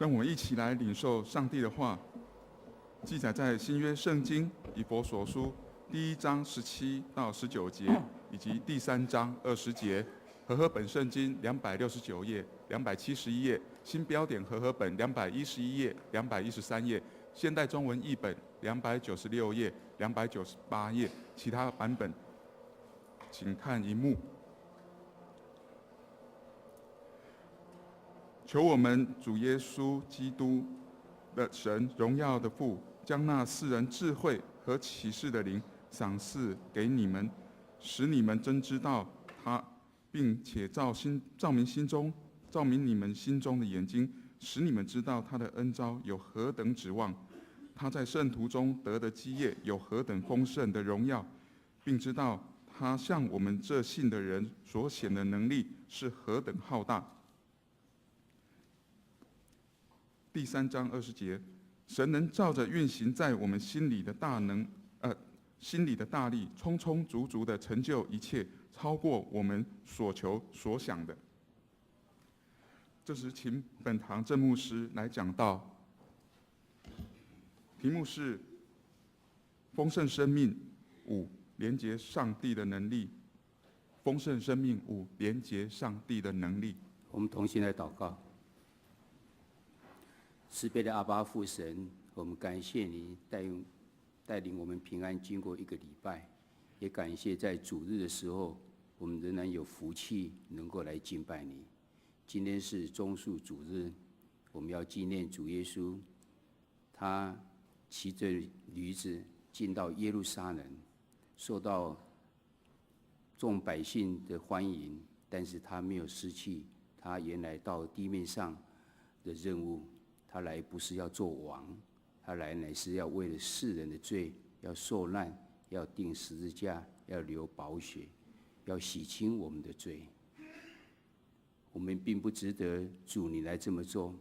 让我们一起来领受上帝的话，记载在新约圣经以弗所书第1章17到19节，以及第3章20节。和合本圣经269页、271页，新标点和合本211页、213页，现代中文译本296页、298页，其他版本请看荧幕。求我们主耶稣基督的神荣耀的父，将那赐人智慧和启示的灵赏赐给你们，使你们真知道他，并且照明你们心中的眼睛，使你们知道他的恩召有何等指望，他在圣徒中得的基业有何等丰盛的荣耀，并知道他向我们这信的人所显的能力是何等浩大。第3章20节，神能照着运行在我们心里的大力，充充足足的成就一切，超过我们所求所想的。这时，请本堂郑牧师来讲道，题目是《丰盛生命5：连结上帝的能力》。丰盛生命5：连结上帝的能力。我们同心来祷告。慈悲的阿爸父神，我们感谢你带领我们平安经过1个礼拜，也感谢在主日的时候，我们仍然有福气能够来敬拜你。今天是棕树主日，我们要纪念主耶稣，他骑着驴子进到耶路撒冷，受到众百姓的欢迎，但是他没有失去他原来到地面上的任务。他来不是要做王，他来乃是要为了世人的罪，要受难，要钉十字架，要流宝血，要洗清我们的罪。我们并不值得主你来这么做，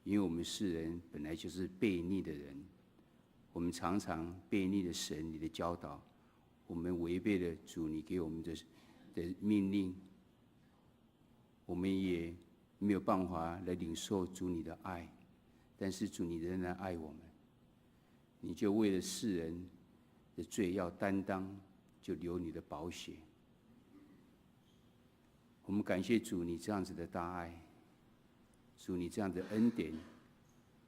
因为我们世人本来就是悖逆的人，我们常常悖逆了神你的教导，我们违背了主你给我们的命令，我们也没有办法来领受主你的爱，但是主你仍然爱我们，你就为了世人的罪要担当，就流你的宝血。我们感谢主你这样子的大爱，主你这样的恩典，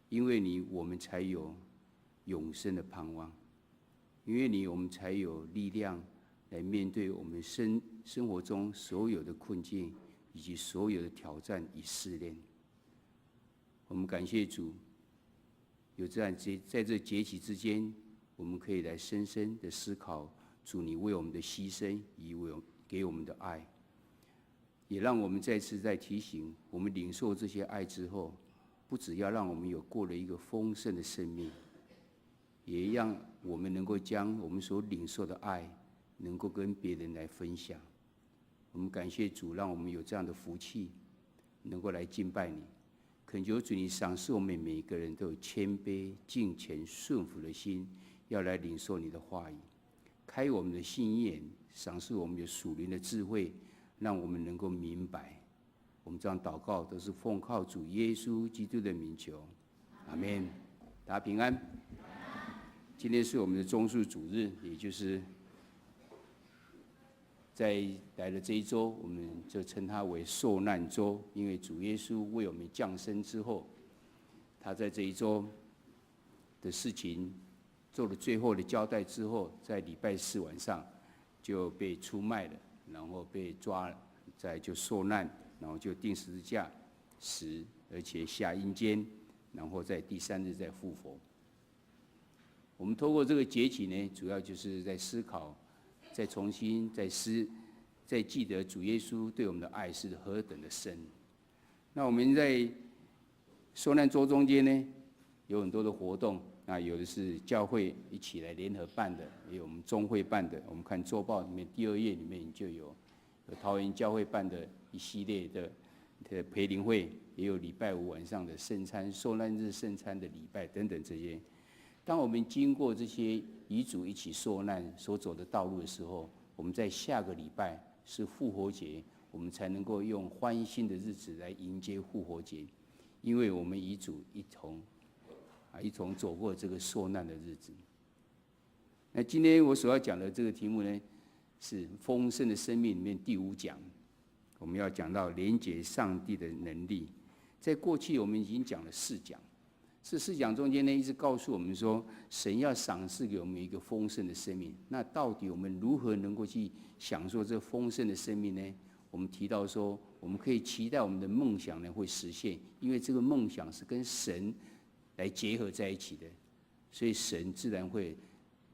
因为你我们才有永生的盼望，因为你我们才有力量来面对我们生活中所有的困境以及所有的挑战与试炼。我们感谢主，有这样在这节期之间，我们可以来深深的思考主你为我们的牺牲以及给我们的爱，也让我们再次在提醒我们领受这些爱之后，不只要让我们有过了一个丰盛的生命，也让我们能够将我们所领受的爱能够跟别人来分享。我们感谢主，让我们有这样的福气，能够来敬拜你。恳求主你赏赐我们每一个人都有谦卑、敬虔、顺服的心，要来领受你的话语，开我们的心眼，赏赐我们有属灵的智慧，让我们能够明白。我们这样祷告都是奉靠主耶稣基督的名求，阿们。大家平安。今天是我们的棕树主日，也就是在来的这一周，我们就称它为受难周，因为主耶稣为我们降生之后，他在这一周的事情做了最后的交代之后，在礼拜4晚上就被出卖了，然后被抓了，再就受难，然后就钉十字架死，而且下阴间，然后在第3日再复活。我们透过这个节期呢，主要就是在思考，再重新再记得主耶稣对我们的爱是何等的深。那我们在受难周中间呢，有很多的活动，那有的是教会一起来联合办的，也有我们中会办的。我们看周报里面第2页里面就有桃园教会办的一系列的培灵会，也有礼拜5晚上的圣餐、受难日圣餐的礼拜等等这些。当我们经过这些与主一起受难所走的道路的时候，我们在下个礼拜是复活节，我们才能够用欢欣的日子来迎接复活节。因为我们与主一同走过这个受难的日子。那今天我所要讲的这个题目呢，是丰盛的生命里面第5讲，我们要讲到连结上帝的能力。在过去我们已经讲了4讲，这4讲中间呢，一直告诉我们说，神要赏赐给我们一个丰盛的生命。那到底我们如何能够去享受这丰盛的生命呢？我们提到说，我们可以期待我们的梦想呢会实现，因为这个梦想是跟神来结合在一起的，所以神自然会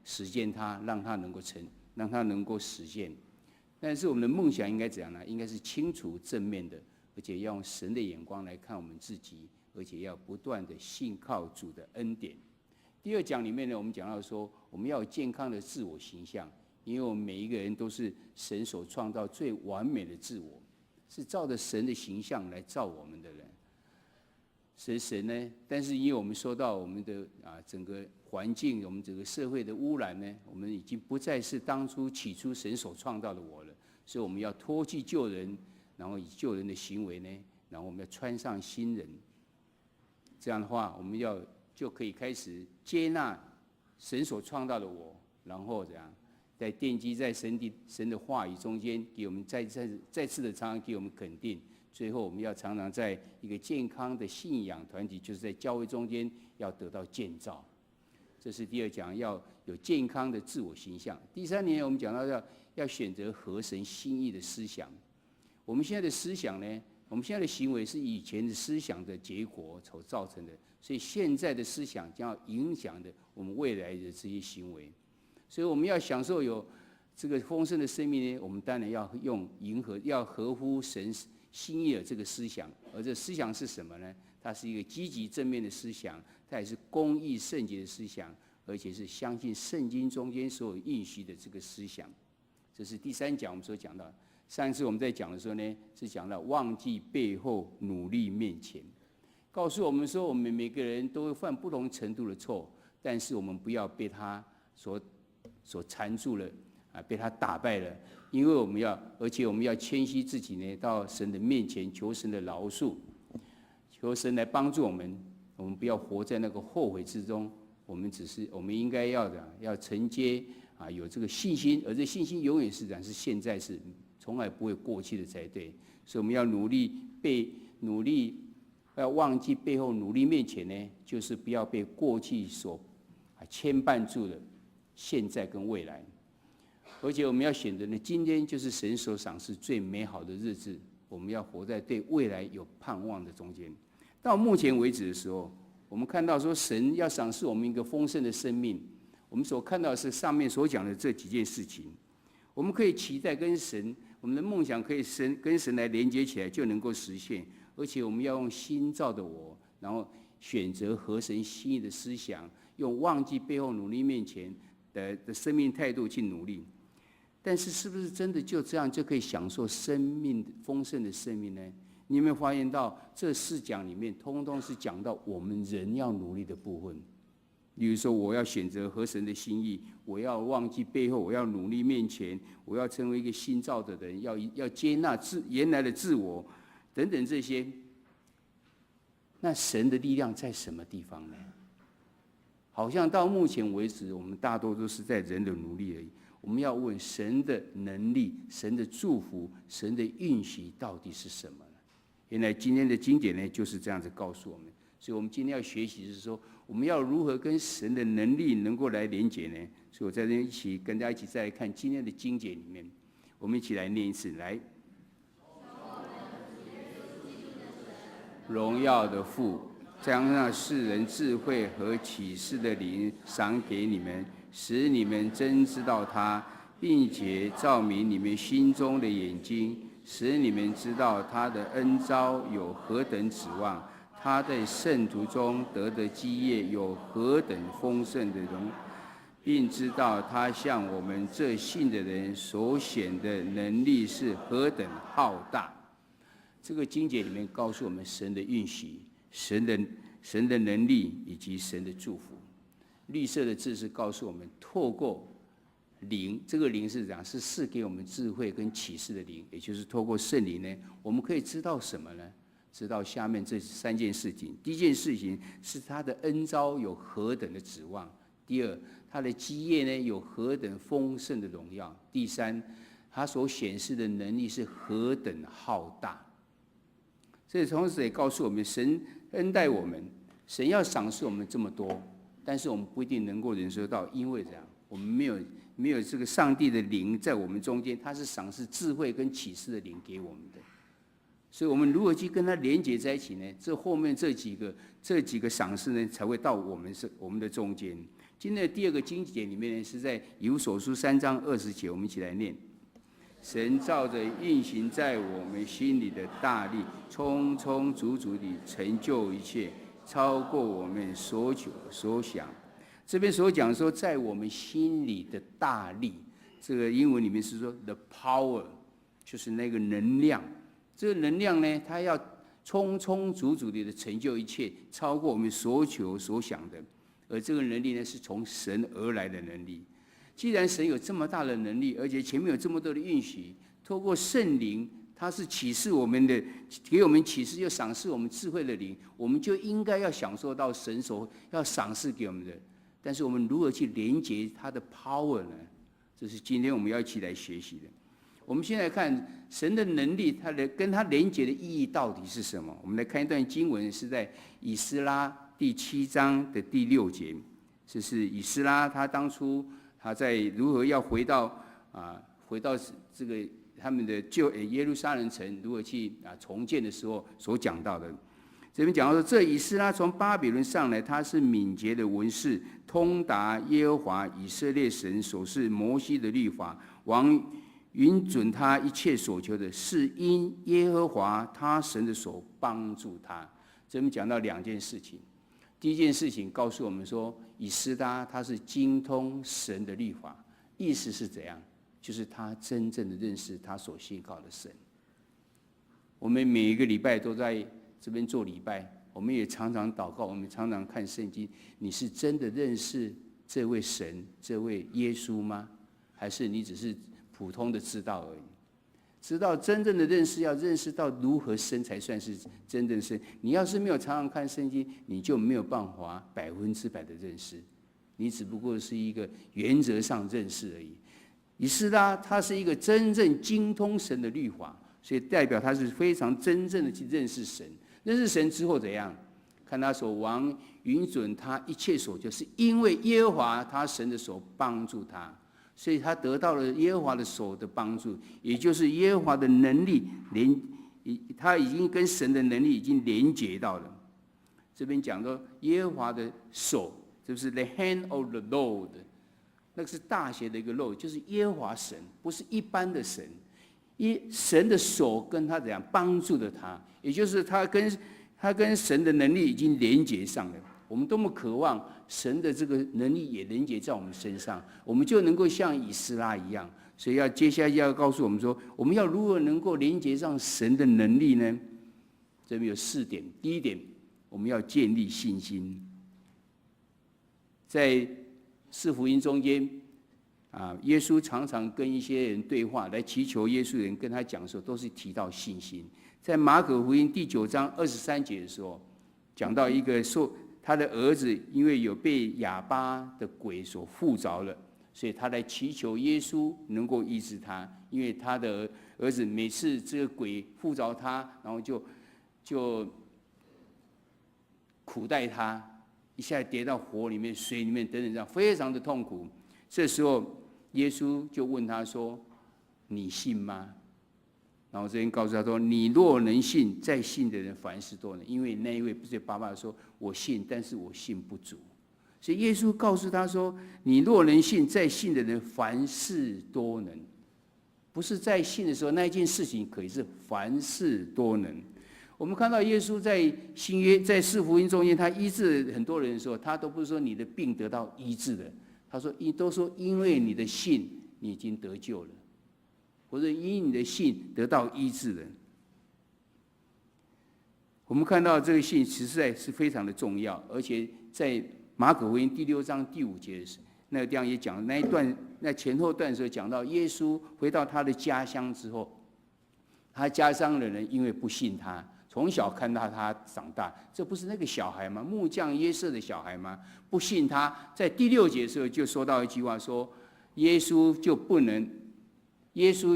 实现它，让它能够实现。但是我们的梦想应该怎样呢？应该是清楚正面的，而且要用神的眼光来看我们自己，而且要不断的信靠主的恩典。第2讲里面呢，我们讲到说，我们要有健康的自我形象，因为我们每一个人都是神所创造最完美的自我，是照着神的形象来造我们的人。神呢，但是因为我们受到我们的整个环境，我们整个社会的污染呢，我们已经不再是起初神所创造的我了，所以我们要脱去旧人，然后以旧人的行为呢，然后我们要穿上新人。这样的话，我们就可以开始接纳神所创造的我，然后怎样，在奠基在神的话语中间，给我们再次的常常给我们肯定。最后，我们要常常在一个健康的信仰团体，就是在教会中间要得到建造。这是第2讲，要有健康的自我形象。第3年，我们讲到要选择合神心意的思想。我们现在的思想呢，我们现在的行为是以前的思想的结果所造成的，所以现在的思想将要影响的我们未来的这些行为。所以我们要享受有这个丰盛的生命呢，我们当然要要合乎神心意的这个思想。而这思想是什么呢？它是一个积极正面的思想，它也是公义圣洁的思想，而且是相信圣经中间所有应许的这个思想。这是第3讲我们所讲到的。上一次我们在讲的时候呢，是讲到忘记背后，努力面前，告诉我们说，我们每个人都会犯不同程度的错，但是我们不要被他所缠住了，被他打败了。因为而且我们要谦虚自己呢，到神的面前求神的饶恕，求神来帮助我们。我们不要活在那个后悔之中，我们应该要承接有这个信心，而这信心永远是现在是从来不会过去的才对。所以我们要努力，要忘记背后，努力面前呢，就是不要被过去所牵绊住的现在跟未来。而且我们要选择呢，今天就是神所赏赐最美好的日子，我们要活在对未来有盼望的中间。到目前为止的时候，我们看到说神要赏赐我们一个丰盛的生命，我们所看到的是上面所讲的这几件事情。我们可以期待跟神，我们的梦想可以跟神来连接起来，就能够实现。而且我们要用新造的我，然后选择合神心意的思想，用忘记背后，努力面前的生命态度去努力。但是，是不是真的就这样就可以享受生命丰盛的生命呢？你有没有发现到这4讲里面，通通是讲到我们人要努力的部分？例如说，我要选择合神的心意，我要忘记背后，我要努力面前，我要成为一个新造的人，要接纳原来的自我，等等这些。那神的力量在什么地方呢？好像到目前为止，我们大多都是在人的努力而已。我们要问神的能力、神的祝福、神的应许到底是什么呢？原来今天的经典呢，就是这样子告诉我们。所以我们今天要学习的是说，我们要如何跟神的能力能够来连结呢？所以我在这边跟大家一起再来看今天的经节里面，我们一起来念一次，来。荣耀的父，将那世人智慧和启示的灵赏给你们，使你们真知道他，并且照明你们心中的眼睛，使你们知道他的恩召有何等指望，他在圣徒中得的基业有何等丰盛的荣，并知道他向我们这信的人所显的能力是何等浩大。这个经节里面告诉我们神的应许、神的能力以及神的祝福。绿色的字是告诉我们，透过灵，这个灵是讲是赐给我们智慧跟启示的灵，也就是透过圣灵呢，我们可以知道什么呢？知道下面这3件事情。第一件事情是他的恩召有何等的指望；第二，他的基业呢有何等丰盛的荣耀；第三，他所显示的能力是何等浩大。所以同时也告诉我们，神恩待我们，神要赏赐我们这么多，但是我们不一定能够忍受到，因为这样，我们没有这个上帝的灵在我们中间，他是赏赐智慧跟启示的灵给我们的。所以我们如何去跟他连结在一起呢？这后面这几个赏赐呢，才会到我们的中间。今天的第二个经节里面呢，是在以弗所书3章20节，我们一起来念：神照着运行在我们心里的大力，充充足足地成就一切，超过我们所求所想。这边所讲说，在我们心里的大力，这个英文里面是说 the power， 就是那个能量。这个能量呢，它要充充足足地成就一切，超过我们所求所想的。而这个能力呢，是从神而来的能力。既然神有这么大的能力，而且前面有这么多的应许，透过圣灵，他是启示我们的，给我们启示，又赏赐我们智慧的灵，我们就应该要享受到神所要赏赐给我们的。但是我们如何去连接他的 power 呢？这是今天我们要一起来学习的。我们先来看神的能力，它的跟它连结的意义到底是什么？我们来看一段经文，是在以斯拉第7章的第6节。这是以斯拉他当初他在如何要回到这个他们的耶路撒冷城如何去重建的时候所讲到的。这边讲到说，这以斯拉从巴比伦上来，他是敏捷的文士，通达耶和华以色列神所示摩西的律法，王允准他一切所求的，是因耶和华他神的手帮助他。这边讲到2件事情。第一件事情告诉我们说，以斯拉他是精通神的律法，意思是怎样？就是他真正的认识他所信靠的神。我们每一个礼拜都在这边做礼拜，我们也常常祷告，我们常常看圣经。你是真的认识这位神，这位耶稣吗？还是你只是普通的知道而已？知道真正的认识，要认识到如何生才算是真正生。你要是没有常常看圣经，你就没有办法100%的认识，你只不过是一个原则上认识而已。以斯拉他是一个真正精通神的律法，所以代表他是非常真正的去认识神。认识神之后怎样？看他所王允准他一切所求，是因为耶和华他神的手帮助他。所以他得到了耶和华的手的帮助，也就是耶和华的能力他已经跟神的能力已经连结到了。这边讲到耶和华的手，就是 the hand of the Lord， 那个是大写的一个 Lord， 就是耶和华神，不是一般的神。神的手跟他怎样帮助了他，也就是他跟神的能力已经连结上了。我们多么渴望神的这个能力也连结在我们身上，我们就能够像以斯拉一样。所以接下来要告诉我们说，我们要如何能够连结上神的能力呢？这边有4点。第一点，我们要建立信心。在4福音中间，耶稣常常跟一些人对话，来祈求耶稣的人跟他讲的时候，都是提到信心。在马可福音第9章23节的时候，讲到一个他的儿子因为有被哑巴的鬼所附着了，所以他来祈求耶稣能够医治他。因为他的儿子每次这个鬼附着他，然后就苦待他，一下跌到火里面、水里面等等，这样非常的痛苦。这时候耶稣就问他说：“你信吗？”然后这边告诉他说：“你若能信，在信的人凡事都能。”因为那一位不是爸爸说：“我信，但是我信不足。”所以耶稣告诉他说：“你若能信，在信的人凡事都能。”不是在信的时候那一件事情可以是凡事都能。我们看到耶稣在新约在4福音中间，他医治很多人的时候，他都不是说你的病得到医治的，他说都说因为你的信，你已经得救了。或者因你的信得到医治的。我们看到这个信实在是非常的重要，而且在马可福音第6章第5节那个地方也讲，那一段那前后段的时候讲到，耶稣回到他的家乡之后，他家乡的人因为不信他，从小看到他长大，这不是那个小孩吗？木匠约瑟的小孩吗？不信他，在第6节的时候就说到一句话说，耶稣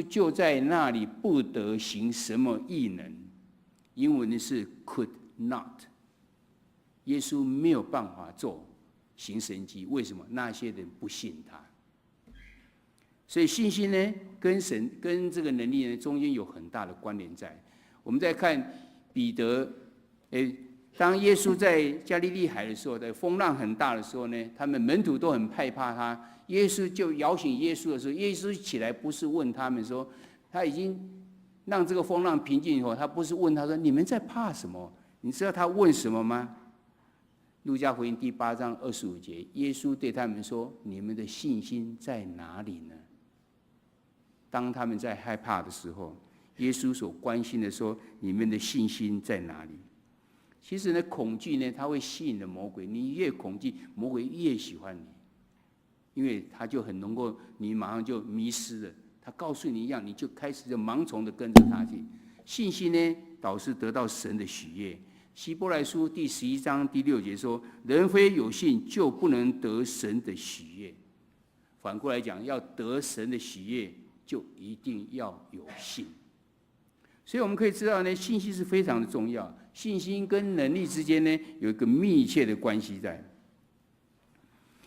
就在那里不得行什么异能，英文是 could not。耶稣没有办法做行神迹，为什么？那些人不信他。所以信心呢，跟神跟这个能力呢，中间有很大的关联在。我们再看彼得，当耶稣在加利利海的时候，在风浪很大的时候呢，他们门徒都很害怕他。耶稣就摇醒耶稣的时候，耶稣起来不是问他们说，他已经让这个风浪平静以后，他不是问他说，你们在怕什么？你知道他问什么吗？路加福音第8章25节，耶稣对他们说，你们的信心在哪里呢？当他们在害怕的时候，耶稣所关心的说，你们的信心在哪里？其实呢，恐惧呢，它会吸引了魔鬼，你越恐惧，魔鬼越喜欢你，因为他就很能够，你马上就迷失了。他告诉你一样，你就开始就盲从的跟着他去。信心呢，导致得到神的喜悦。希伯来书第11章第6节说，人非有信就不能得神的喜悦。反过来讲，要得神的喜悦，就一定要有信。所以我们可以知道呢，信心是非常的重要。信心跟能力之间呢，有一个密切的关系在。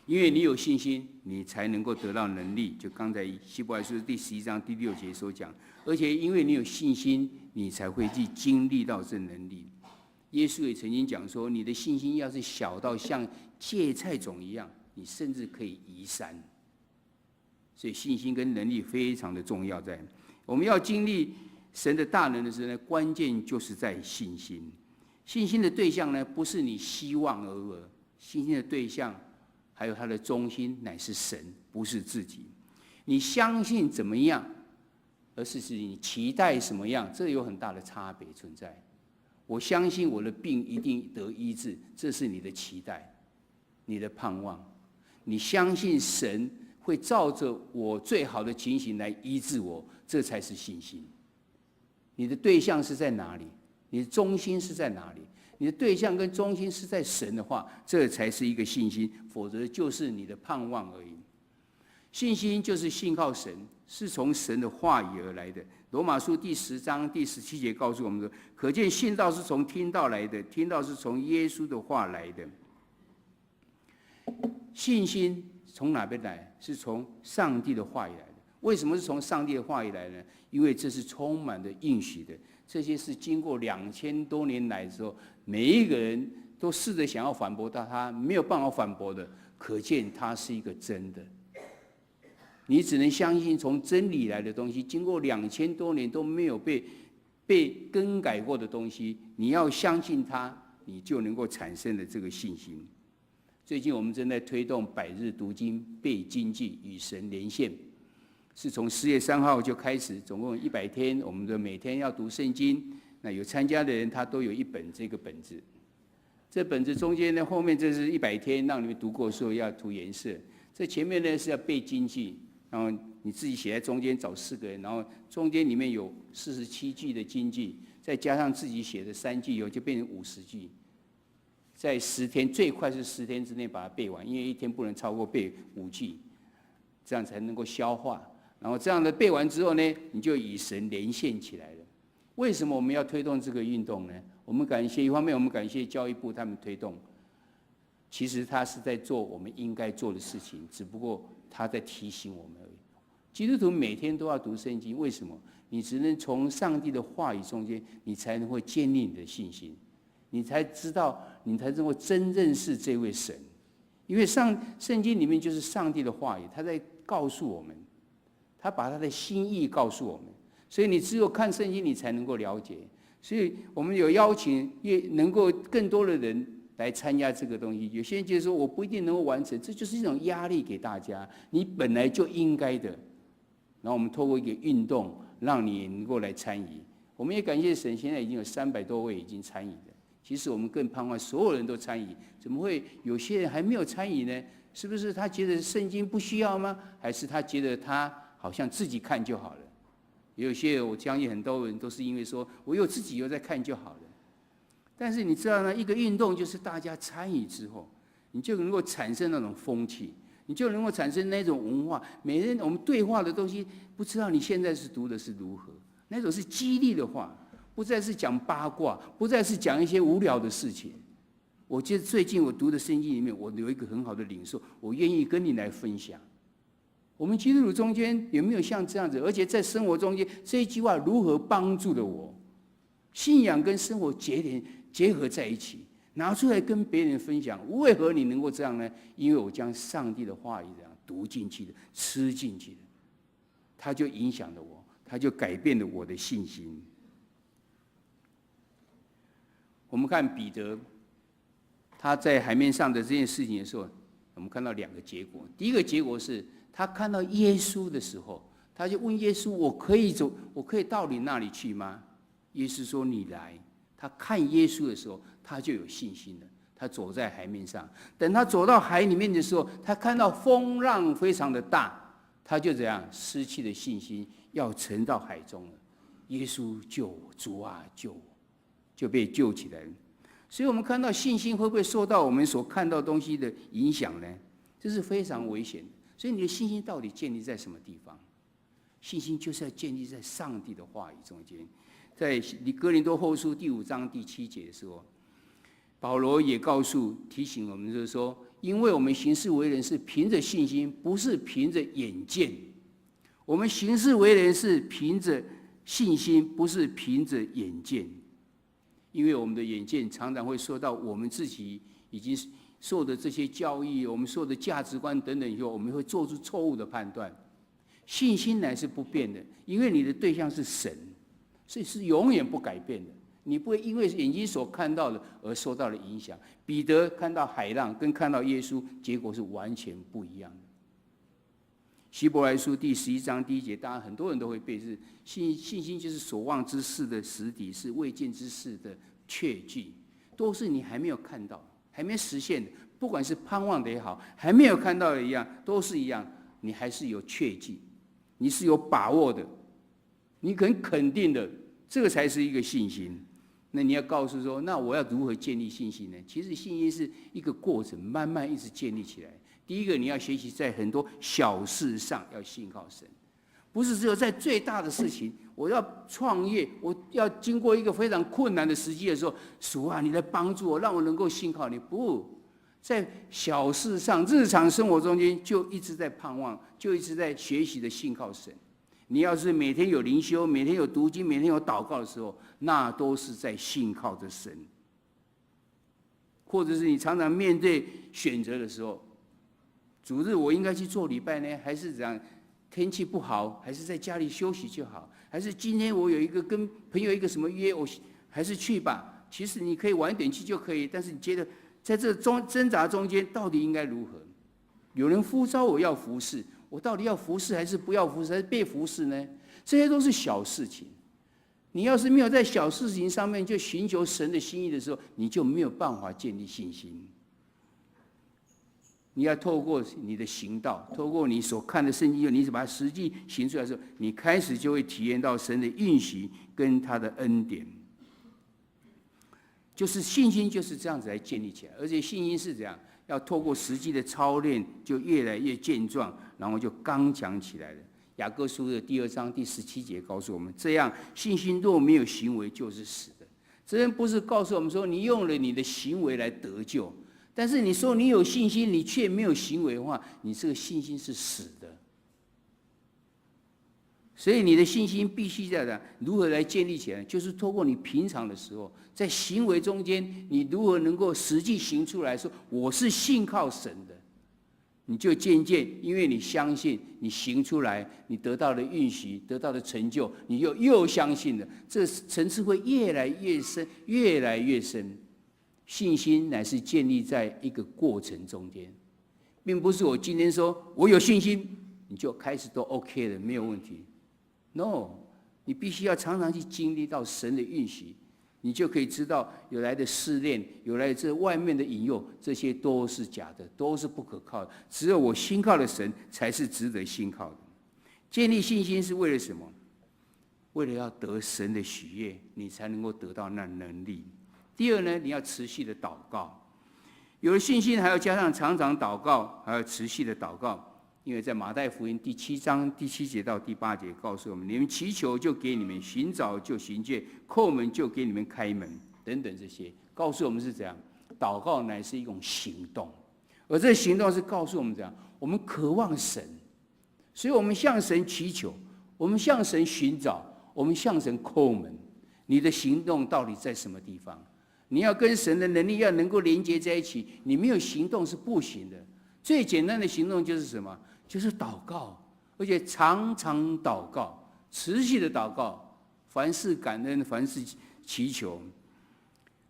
因为你有信心，你才能够得到能力。就刚才希伯来书第11章第6节所讲，而且因为你有信心，你才会去经历到这能力。耶稣也曾经讲说，你的信心要是小到像芥菜种一样，你甚至可以移山。所以信心跟能力非常的重要在。我们要经历神的大能的时候呢，关键就是在信心。信心的对象呢，不是你希望而信心的对象还有它的中心乃是神，不是自己。你相信怎么样，而是你期待什么样，这有很大的差别存在。我相信我的病一定得医治，这是你的期待，你的盼望。你相信神会照着我最好的情形来医治我，这才是信心。你的对象是在哪里？你的中心是在哪里？你的对象跟中心是在神的话，这才是一个信心，否则就是你的盼望而已。信心就是信靠神，是从神的话语而来的。罗马书第10章第17节告诉我们说，可见信道是从听道来的，听道是从耶稣的话来的。信心从哪边来？是从上帝的话语来的。为什么是从上帝的话语来呢？因为这是充满的应许的，这些是经过2000多年来的时候，每一个人都试着想要反驳到他没有办法反驳的，可见它是一个真的。你只能相信从真理来的东西，经过2000多年都没有被更改过的东西，你要相信它，你就能够产生了这个信心。最近我们正在推动100日读经背经句与神连线，是从10月3号就开始，总共100天，我们的每天要读圣经。那有参加的人，他都有一本这个本子。这本子中间呢，后面这是100天，让你们读过的时候要涂颜色。这前面呢是要背经句，然后你自己写在中间，找4个人，然后中间里面有47句的经句，再加上自己写的3句以后，就变成50句。在10天，最快是10天之内把它背完，因为一天不能超过背5句，这样才能够消化。然后这样的背完之后呢，你就与神连线起来了。为什么我们要推动这个运动呢？我们感谢一方面，我们感谢教育部他们推动，其实他是在做我们应该做的事情，只不过他在提醒我们而已。基督徒每天都要读圣经，为什么？你只能从上帝的话语中间，你才能会建立你的信心，你才知道，你才能够真认识这位神。因为圣经里面就是上帝的话语，他在告诉我们，他把他的心意告诉我们，所以你只有看圣经，你才能够了解。所以我们有邀请，越能够更多的人来参加这个东西。有些人觉得说我不一定能够完成，这就是一种压力给大家。你本来就应该的，然后我们透过一个运动，让你能够来参与。我们也感谢神，现在已经有300多位已经参与的。其实我们更盼望所有人都参与，怎么会有些人还没有参与呢？是不是他觉得圣经不需要吗？还是他觉得他好像自己看就好了？有些我相信很多人都是因为说我自己有在看就好了。但是你知道呢，一个运动就是大家参与之后，你就能够产生那种风气，你就能够产生那种文化。每天我们对话的东西，不知道你现在是读的是如何，那种是激励的话，不再是讲八卦，不再是讲一些无聊的事情。我觉得最近我读的圣经里面，我有一个很好的领受，我愿意跟你来分享。我们基督徒中间有没有像这样子？而且在生活中间，这一句话如何帮助了我？信仰跟生活结合在一起，拿出来跟别人分享。为何你能够这样呢？因为我将上帝的话语这样读进去的、吃进去的，它就影响了我，它就改变了我的信心。我们看彼得，他在海面上的这件事情的时候，我们看到两个结果。第一个结果是他看到耶稣的时候，他就问耶稣：“我可以走，我可以到你那里去吗？”耶稣说：“你来。”他看耶稣的时候，他就有信心了。他走在海面上，等他走到海里面的时候，他看到风浪非常的大，他就这样失去了信心，要沉到海中了。耶稣救我，主啊救我，就被救起来了。所以我们看到信心会不会受到我们所看到东西的影响呢？这是非常危险的。所以你的信心到底建立在什么地方？信心就是要建立在上帝的话语中间。在哥林多后书第5章第7节的时候，保罗也提醒我们，就是说，因为我们行事为人是凭着信心，不是凭着眼见。我们行事为人是凭着信心，不是凭着眼见。因为我们的眼见常常会受到我们自己已经受的这些教育，我们受的价值观等等以后，我们会做出错误的判断。信心乃是不变的，因为你的对象是神，所以是永远不改变的。你不会因为眼睛所看到的而受到了影响。彼得看到海浪跟看到耶稣，结果是完全不一样的。希伯来书第11章第1节，当然很多人都会背，是信心就是所望之事的实底，是未见之事的确据，都是你还没有看到、还没实现的。不管是盼望的也好，还没有看到的一样，都是一样，你还是有确据，你是有把握的，你很肯定的，这个才是一个信心。那你要告诉说，那我要如何建立信心呢？其实信心是一个过程，慢慢一直建立起来。第一个，你要学习在很多小事上要信靠神，不是只有在最大的事情，我要创业，我要经过一个非常困难的时机的时候，主啊，你来帮助我，让我能够信靠你。不在小事上，日常生活中间就一直在盼望，就一直在学习的信靠神。你要是每天有灵修，每天有读经，每天有祷告的时候，那都是在信靠着神。或者是你常常面对选择的时候，主日我应该去做礼拜呢，还是怎样？天气不好，还是在家里休息就好？还是今天我有一个跟朋友一个什么约，我还是去吧？其实你可以晚点去就可以，但是你觉得在这挣扎中间，到底应该如何？有人呼召我要服侍，我到底要服侍还是不要服侍，还是被服侍呢？这些都是小事情。你要是没有在小事情上面就寻求神的心意的时候，你就没有办法建立信心。你要透过你的行道，透过你所看的圣经，你把它实际行出来的时候，你开始就会体验到神的应许跟他的恩典。就是信心就是这样子来建立起来，而且信心是这样，要透过实际的操练，就越来越健壮，然后就刚强起来了。雅各书的第2章第17节告诉我们，这样信心若没有行为，就是死的。这边不是告诉我们说，你用了你的行为来得救。但是你说你有信心，你却没有行为的话，你这个信心是死的。所以你的信心必须在如何来建立起来？就是透过你平常的时候，在行为中间，你如何能够实际行出来说，我是信靠神的，你就渐渐，因为你相信，你行出来，你得到的应许，得到的成就，你又相信了，这层次会越来越深，越来越深。信心乃是建立在一个过程中间，并不是我今天说我有信心，你就开始都 OK 了，没有问题。No， 你必须要常常去经历到神的应许，你就可以知道有来的试炼，有来的这外面的引诱，这些都是假的，都是不可靠的。只有我信靠的神才是值得信靠的。建立信心是为了什么？为了要得神的喜悦，你才能够得到那能力。第二呢，你要持续的祷告，有了信心，还要加上常常祷告，还要持续的祷告。因为在马太福音第7章第7节到第8节告诉我们：你们祈求就给你们，寻找就寻见，叩门就给你们开门，等等这些，告诉我们是怎样。祷告乃是一种行动，而这行动是告诉我们怎样，我们渴望神，所以我们向神祈求，我们向神寻找，我们向神叩门。你的行动到底在什么地方？你要跟神的能力要能够连接在一起，你没有行动是不行的。最简单的行动就是什么？就是祷告，而且常常祷告，持续的祷告，凡事感恩，凡事祈求。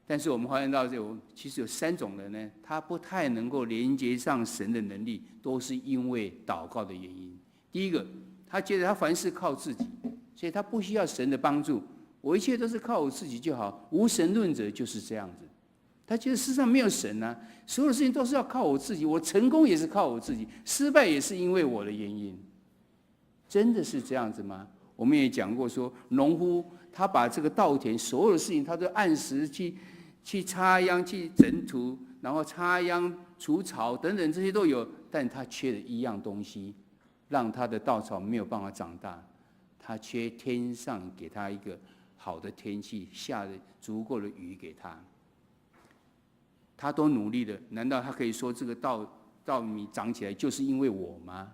但是我们发现到其实有3种人呢，他不太能够连接上神的能力，都是因为祷告的原因。第一个，他觉得他凡事靠自己，所以他不需要神的帮助，我一切都是靠我自己就好。无神论者就是这样子，他觉得世上没有神啊，所有的事情都是要靠我自己，我成功也是靠我自己，失败也是因为我的原因。真的是这样子吗？我们也讲过说，农夫他把这个稻田所有的事情，他都按时去插秧、去整土，然后插秧、除草等等，这些都有，但他缺了一样东西，让他的稻草没有办法长大。他缺天上给他一个好的天气，下了足够的雨给他。他都努力了，难道他可以说这个稻米长起来就是因为我吗？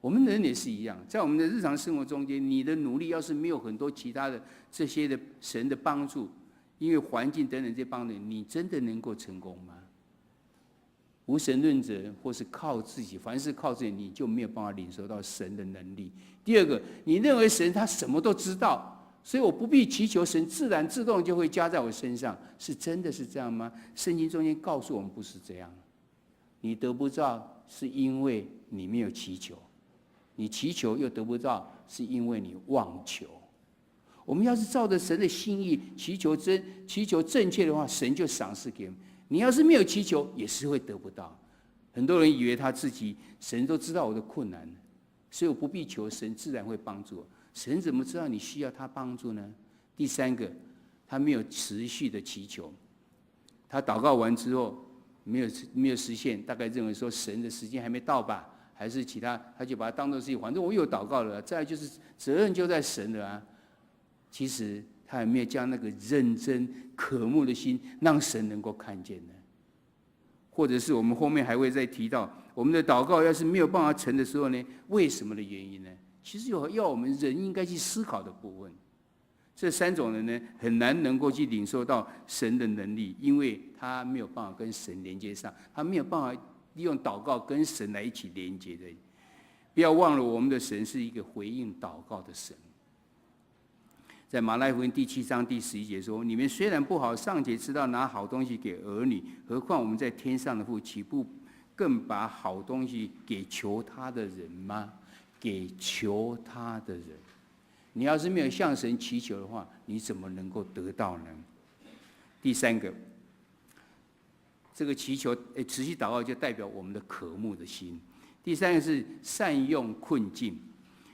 我们人也是一样，在我们的日常生活中间，你的努力要是没有很多其他的这些的神的帮助，因为环境等等这些帮助，你真的能够成功吗？无神论者或是靠自己，凡是靠自己，你就没有办法领受到神的能力。第二个，你认为神他什么都知道，所以我不必祈求，神自然自动就会加在我身上，是真的是这样吗？圣经中间告诉我们不是这样。你得不到是因为你没有祈求，你祈求又得不到是因为你妄求。我们要是照着神的心意祈求正确的话，神就赏赐给我们。你要是没有祈求，也是会得不到。很多人以为他自己神都知道我的困难，所以我不必求，神自然会帮助我。神怎么知道你需要他帮助呢？第三个，他没有持续的祈求，他祷告完之后没有实现，大概认为说神的时间还没到吧，还是其他，他就把它当作是反正我有祷告了，再来就是责任就在神了啊。其实他也没有将那个认真渴慕的心让神能够看见呢。或者是我们后面还会再提到，我们的祷告要是没有办法成的时候呢，为什么的原因呢？其实有要我们人应该去思考的部分。这3种人呢，很难能够去领受到神的能力，因为他没有办法跟神连接上，他没有办法利用祷告跟神来一起连接的。不要忘了，我们的神是一个回应祷告的神。在马太福音第7章第11节说：“你们虽然不好，尚且知道拿好东西给儿女，何况我们在天上的父，岂不更把好东西给求他的人吗？”给求他的人，你要是没有向神祈求的话，你怎么能够得到呢？第三个，这个祈求持续祷告就代表我们的渴慕的心。第三个是善用困境。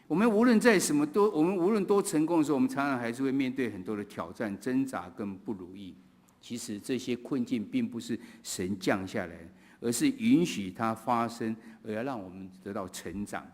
我们无论在什么我们无论多成功的时候，我们常常还是会面对很多的挑战、挣扎跟不如意。其实这些困境并不是神降下来，而是允许它发生，而要让我们得到成长。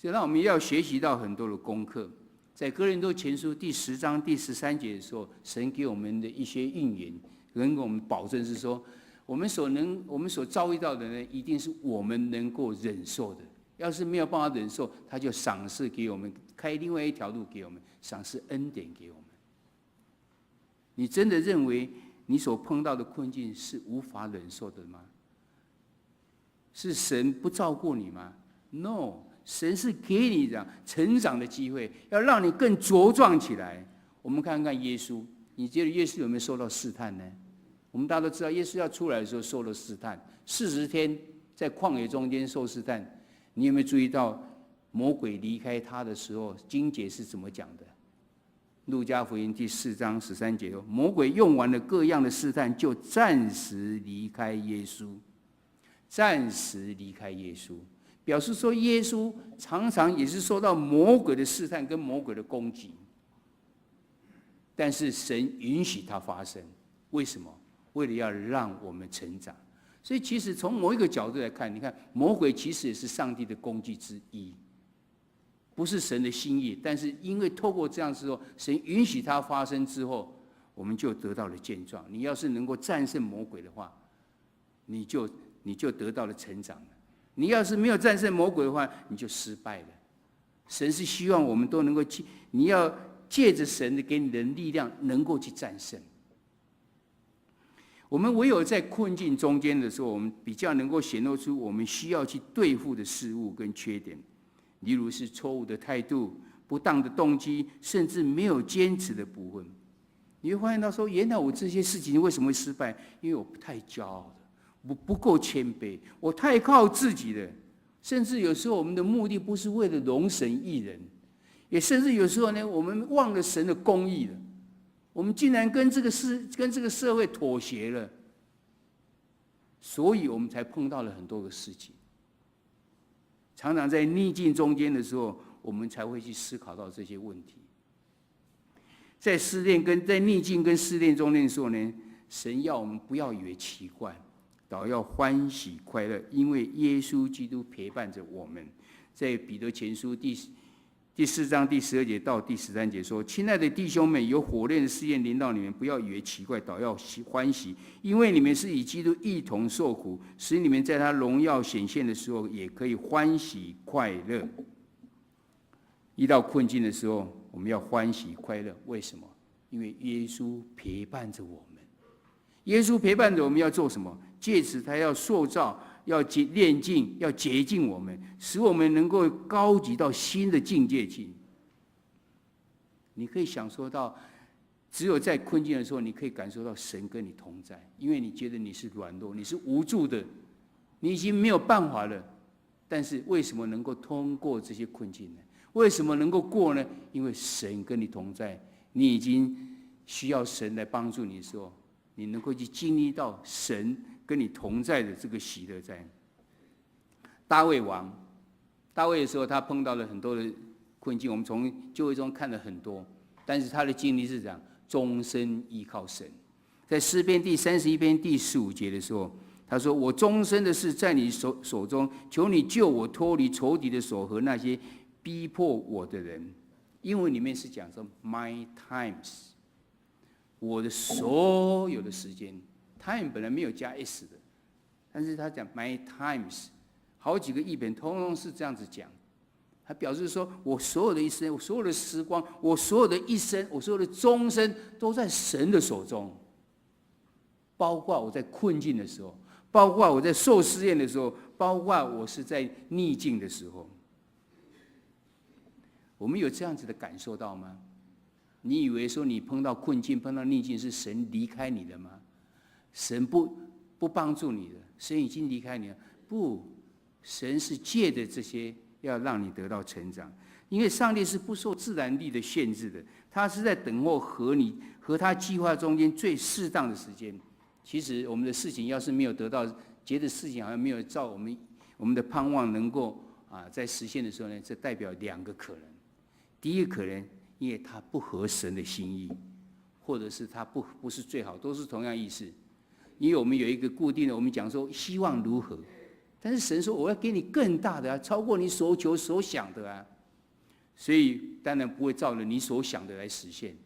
所以让我们要学习到很多的功课。在哥林多前书第10章第13节的时候，神给我们的一些应允，能给我们保证是说，我们所遭遇到的呢，一定是我们能够忍受的。要是没有办法忍受，他就赏赐给我们，开另外一条路给我们，赏赐恩典给我们。你真的认为你所碰到的困境是无法忍受的吗？是神不照顾你吗？ No。神是给你这样成长的机会，要让你更茁壮起来。我们看看耶稣，你觉得耶稣有没有受到试探呢？我们大家都知道，耶稣要出来的时候受了试探，40天在旷野中间受试探。你有没有注意到魔鬼离开他的时候，经节是怎么讲的？路加福音第4章13节，魔鬼用完了各样的试探，就暂时离开耶稣，暂时离开耶稣。表示说，耶稣常常也是受到魔鬼的试探跟魔鬼的攻击，但是神允许它发生，为什么？为了要让我们成长。所以其实从某一个角度来看，你看魔鬼其实也是上帝的工具之一，不是神的心意，但是因为透过这样之后，神允许它发生之后，我们就得到了健壮。你要是能够战胜魔鬼的话，你就得到了成长了。你要是没有战胜魔鬼的话，你就失败了。神是希望我们都能够你要借着神的给你的力量，能够去战胜。我们唯有在困境中间的时候，我们比较能够显露出我们需要去对付的事物跟缺点，例如是错误的态度、不当的动机，甚至没有坚持的部分。你会发现到说，原来我这些事情为什么会失败？因为我太骄傲了，我不够谦卑，我太靠自己了。甚至有时候我们的目的不是为了容神益人，也甚至有时候呢，我们忘了神的公义了。我们竟然跟这个社会妥协了，所以我们才碰到了很多个事情。常常在逆境中间的时候，我们才会去思考到这些问题。在逆境跟试炼中间的时候呢，神要我们不要以为奇怪，倒要欢喜快乐，因为耶稣基督陪伴着我们。在彼得前书第4章第12节到第13节说：“亲爱的弟兄们，有火炼的试验临到你们，不要以为奇怪，倒要欢喜，因为你们是与基督一同受苦，使你们在他荣耀显现的时候，也可以欢喜快乐。”遇到困境的时候，我们要欢喜快乐。为什么？因为耶稣陪伴着我们。耶稣陪伴着我们要做什么？借此他要塑造，要炼净，要洁净我们，使我们能够高级到新的境界去。你可以享受到，只有在困境的时候，你可以感受到神跟你同在，因为你觉得你是软弱，你是无助的，你已经没有办法了。但是为什么能够通过这些困境呢？为什么能够过呢？因为神跟你同在，你已经需要神来帮助你的时候，你能够去经历到神跟你同在的这个喜乐在。大卫的时候，他碰到了很多的困境，我们从旧约中看了很多，但是他的经历是这样：终身依靠神。在诗篇第31篇第15节的时候，他说：“我终身的事在你手中，求你救我脱离仇敌的手和那些逼迫我的人。”英文里面是讲说 “my times”， 我的所有的时间。time 本来没有加 s 的，但是他讲 my times， 好几个译本通通是这样子讲。他表示说，我所有的一生，我所有的时光，我所有的一生，我所有的终身，都在神的手中。包括我在困境的时候，包括我在受试验的时候，包括我是在逆境的时候。我们有这样子的感受到吗？你以为说你碰到困境、碰到逆境是神离开你了吗？神不帮助你的，神已经离开你了。不，神是借着这些要让你得到成长，因为上帝是不受自然力的限制的，他是在等候和他计划中间最适当的时间。其实我们的事情要是没有得到，觉得事情好像没有照我们的盼望能够在实现的时候呢，这代表两个可能。第一个可能，因为它不合神的心意，或者是它不是最好，都是同样意思。因为我们有一个固定的，我们讲说希望如何，但是神说我要给你更大的超过你所求所想的所以当然不会照着你所想的来实现，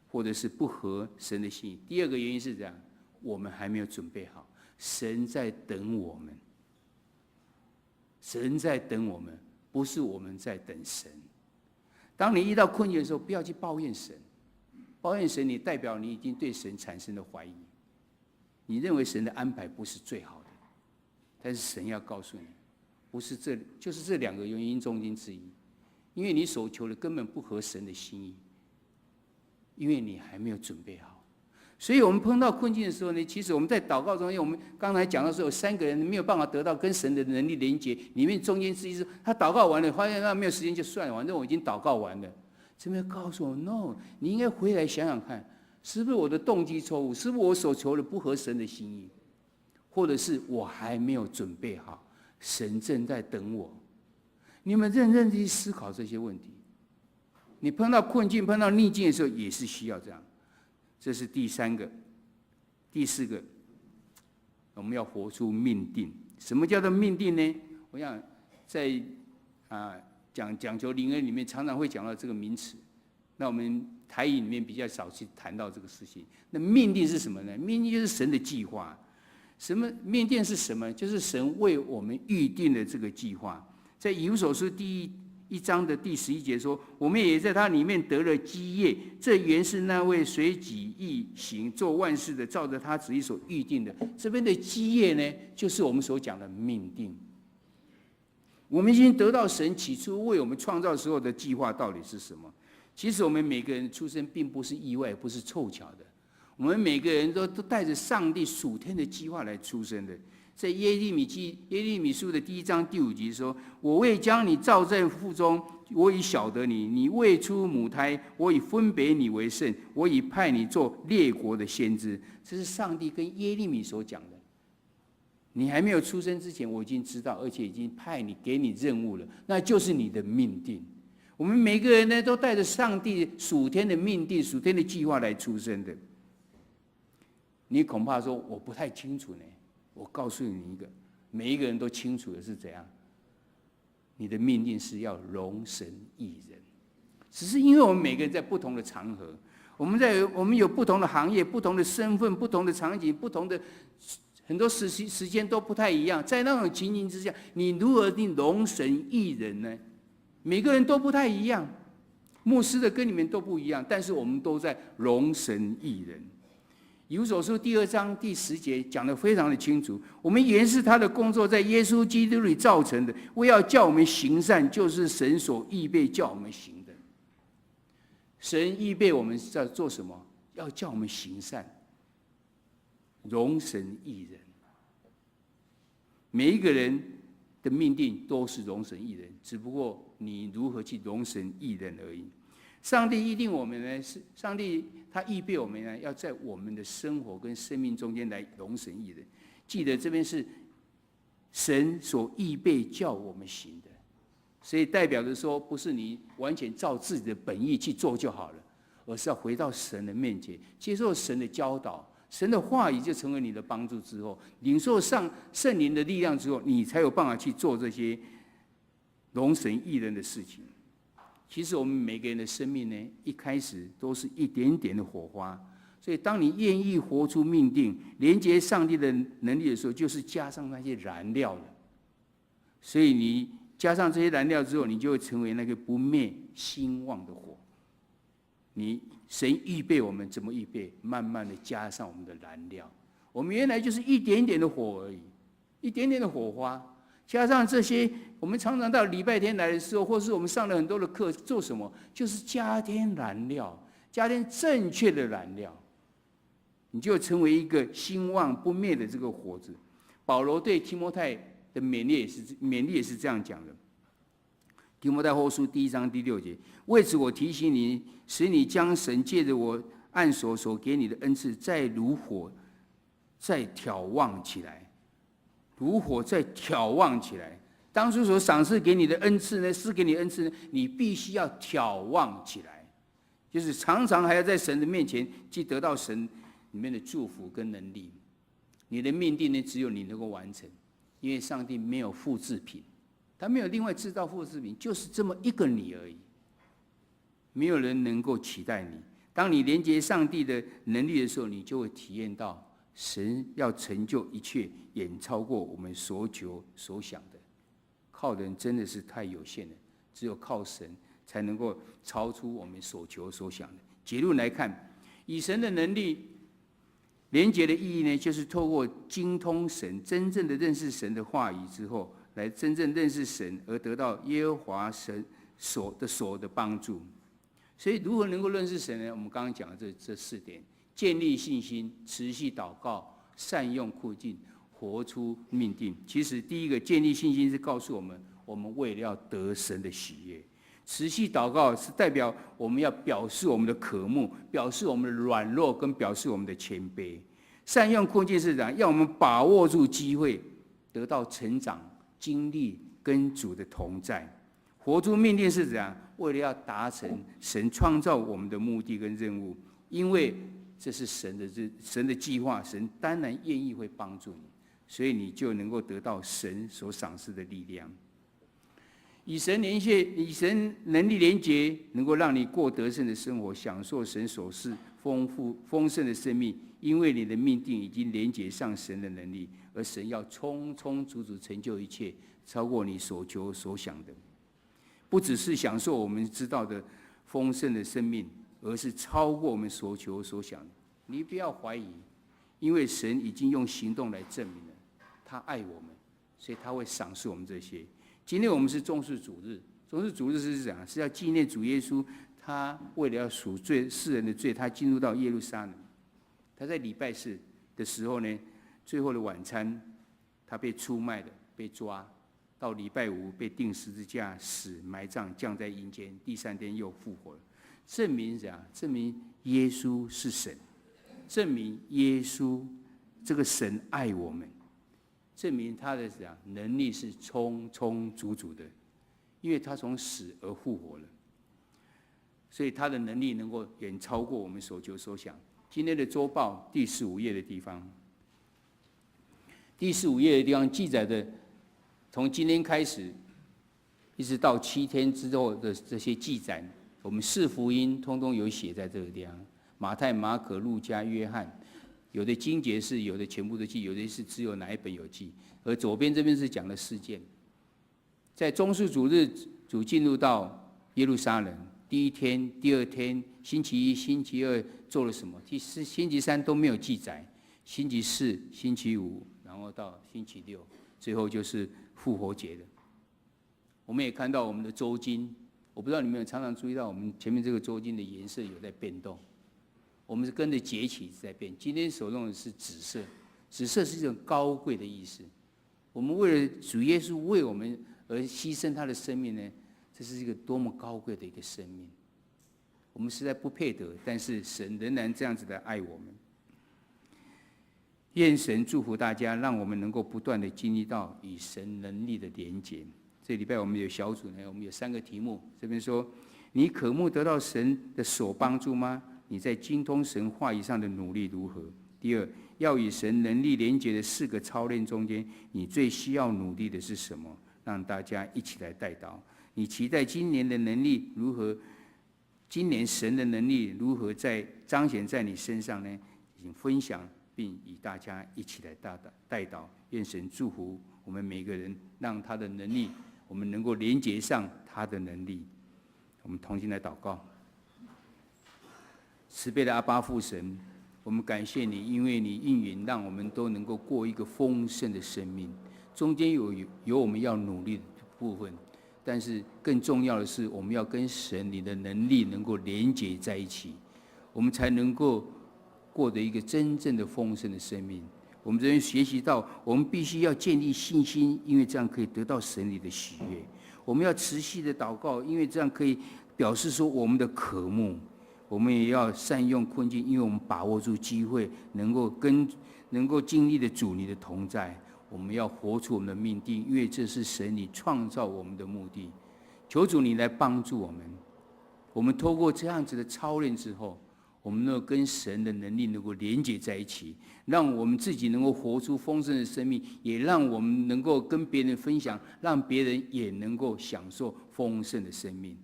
或者是不合神的心意。第二个原因是这样，我们还没有准备好，神在等我们，神在等我们，不是我们在等神。当你遇到困境的时候，不要去抱怨神，抱怨神，你代表你已经对神产生了怀疑，你认为神的安排不是最好的。但是神要告诉你，不是就是这两个原因中间之一，因为你所求的根本不合神的心意，因为你还没有准备好。所以我们碰到困境的时候呢，其实我们在祷告中，因为我们刚才讲到说有3个人没有办法得到跟神的能力连结，里面中间之一是他祷告完了，发现他没有时间就算了，反正我已经祷告完了。这边告诉我 ，no， 你应该回来想想看，是不是我的动机错误？是不是我所求的不合神的心意？或者是我还没有准备好，神正在等我？你们认真去思考这些问题。你碰到困境、碰到逆境的时候，也是需要这样。这是第3个。第4个，我们要活出命定。什么叫做命定呢？我想在讲求灵恩里面常常会讲到这个名词，那我们台语里面比较少去谈到这个事情。那命定是什么呢？命定就是神的计划。什么命定是什么？就是神为我们预定的这个计划。在以弗所书第1章的第11节说，我们也在他里面得了基业，这原是那位随己意行做万事的，照着他旨意所预定的。这边的基业呢，就是我们所讲的命定。我们已经得到神起初为我们创造时候的计划到底是什么？其实我们每个人出生并不是意外，不是凑巧的。我们每个人都带着上帝属天的计划来出生的。在耶利米书的第1章第5节说：“我未将你造在腹中，我已晓得你；你未出母胎，我已分别你为圣，我已派你做列国的先知。”这是上帝跟耶利米所讲的。你还没有出生之前，我已经知道，而且已经派你给你任务了，那就是你的命定。我们每个人呢，都带着上帝属天的命定、属天的计划来出生的。你恐怕说我不太清楚呢。我告诉你一个，每一个人都清楚的是怎样。你的命定是要荣神益人，只是因为我们每个人在不同的场合，我们有不同的行业、不同的身份、不同的场景、不同的很多时间都不太一样。在那种情形之下，你如何定荣神益人呢？每个人都不太一样，牧师的跟你们都不一样，但是我们都在荣神益人。以弗所书第2章第10节讲得非常的清楚，我们原是他的工作，在耶稣基督里造成的，为要叫我们行善，就是神所预备叫我们行的。神预备我们在做什么？要叫我们行善，荣神益人。每一个人的命定都是荣神益人，只不过你如何去荣神益人而已。上帝预定我们呢，是上帝他预备我们呢，要在我们的生活跟生命中间来荣神益人。记得这边是神所预备叫我们行的，所以代表着说，不是你完全照自己的本意去做就好了，而是要回到神的面前，接受神的教导，神的话语就成为你的帮助之后，领受上圣灵的力量之后，你才有办法去做这些荣神益人的事情。其实我们每个人的生命呢，一开始都是一点点的火花，所以当你愿意活出命定，连接上帝的能力的时候，就是加上那些燃料了。所以你加上这些燃料之后，你就会成为那个不灭兴旺的火。神预备我们怎么预备？慢慢的加上我们的燃料。我们原来就是一点点的火而已，一点点的火花。加上这些，我们常常到礼拜天来的时候，或是我们上了很多的课，做什么？就是加添燃料，加添正确的燃料，你就成为一个兴旺不灭的这个火子。保罗对提摩太的勉励也是这样讲的。提摩太后书第1章第6节，为此我提醒你，使你将神借着我按手所给你的恩赐，再如火，再挑旺起来。如火再挑旺起来，当初所赏赐给你的恩赐呢，赐给你的恩赐呢，你必须要挑旺起来，就是常常还要在神的面前去得到神里面的祝福跟能力。你的命定呢，只有你能够完成，因为上帝没有复制品，他没有另外制造复制品，就是这么一个你而已，没有人能够取代你。当你连接上帝的能力的时候，你就会体验到神要成就一切，远超过我们所求所想的。靠人真的是太有限了，只有靠神才能够超出我们所求所想的。结论来看，以神的能力连结的意义呢，就是透过精通神，真正的认识神的话语之后，来真正认识神，而得到耶和华神所的帮助。所以如何能够认识神呢？我们刚刚讲的这4点：建立信心、持续祷告、善用困境、活出命定。其实第一个建立信心是告诉我们，我们为了要得神的喜悦；持续祷告是代表我们要表示我们的渴慕，表示我们的软弱，跟表示我们的谦卑。善用困境是怎样？让我们把握住机会，得到成长、经历跟主的同在。活出命定是怎样？为了要达成神创造我们的目的跟任务。因为这是神的计划，神当然愿意会帮助你，所以你就能够得到神所赏赐的力量。与神能力连结，能够让你过得胜的生活，享受神所赐丰盛的生命。因为你的命定已经连结上神的能力，而神要充充足足成就一切，超过你所求所想的。不只是享受我们知道的丰盛的生命，而是超过我们所求所想的。你不要怀疑，因为神已经用行动来证明了他爱我们，所以他会赏赐我们这些。今天我们是重视主日，重视主日是怎样？是要纪念主耶稣，他为了要赎罪世人的罪，他进入到耶路撒冷。他在礼拜四的时候呢，最后的晚餐，他被出卖的，被抓，到礼拜五被钉十字架，死埋葬，降在阴间，第3天又复活了。证明怎样？证明耶稣是神，证明耶稣这个神爱我们。证明他的能力是充充足足的，因为他从死而复活了，所以他的能力能够远超过我们所求所想。今天的周报第15页的地方，第15页的地方记载的，从今天开始，一直到7天之后的这些记载，我们4福音通通有写在这个地方，马太、马可、路加、约翰。有的经节是，有的全部都记，有的是只有哪一本有记。而左边这边是讲的事件，在中式主日，主进入到耶路撒冷，第1天、第2天，星期1、星期2做了什么？星期3都没有记载，星期4、星期5，然后到星期6，最后就是复活节了。我们也看到我们的周经，我不知道你们有常常注意到，我们前面这个周经的颜色有在变动。我们是跟着节气在变。今天所用的是紫色，紫色是一种高贵的意思。我们为了主耶稣为我们而牺牲他的生命呢，这是一个多么高贵的一个生命。我们实在不配得，但是神仍然这样子的爱我们。愿神祝福大家，让我们能够不断的经历到与神能力的连结。这礼拜我们有小组呢，我们有3个题目。这边说：你渴慕得到神的手帮助吗？你在精通神话语上的努力如何？第2，要与神能力连结的4个操练中间，你最需要努力的是什么？让大家一起来代祷。你期待今年的能力如何？今年神的能力如何在彰显在你身上呢？请分享，并与大家一起来代祷。愿神祝福我们每个人，让他的能力，我们能够连结上他的能力。我们同心来祷告。慈悲的阿爸父神，我们感谢你，因为你应允让我们都能够过一个丰盛的生命。中间有我们要努力的部分，但是更重要的是，我们要跟神你的能力能够连结在一起，我们才能够过得一个真正的丰盛的生命。我们这边学习到，我们必须要建立信心，因为这样可以得到神你的喜悦。我们要持续的祷告，因为这样可以表示说我们的渴慕。我们也要善用困境，因为我们把握住机会，能够经历的主你的同在。我们要活出我们的命定，因为这是神你创造我们的目的。求主你来帮助我们。我们透过这样子的操练之后，我们能够跟神的能力能够连结在一起，让我们自己能够活出丰盛的生命，也让我们能够跟别人分享，让别人也能够享受丰盛的生命。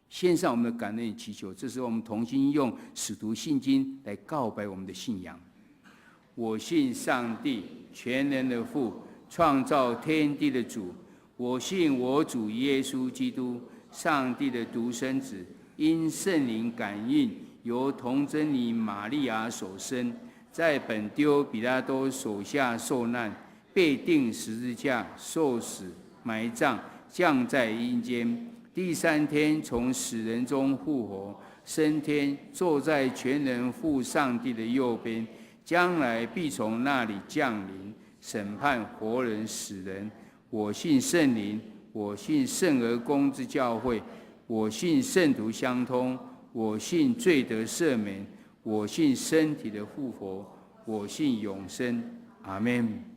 献上我们的感恩与祈求，这时候我们同心用使徒信经来告白我们的信仰。我信上帝，全能的父，创造天地的主。我信我主耶稣基督，上帝的独生子，因圣灵感应，由童贞女玛利亚所生，在本丢彼拉多手下受难，被钉十字架，受死，埋葬，降在阴间。第3天从死人中复活，升天，坐在全能父上帝的右边，将来必从那里降临，审判活人死人。我信圣灵，我信圣而公之教会，我信圣徒相通，我信罪得赦免，我信身体的复活，我信永生。阿们。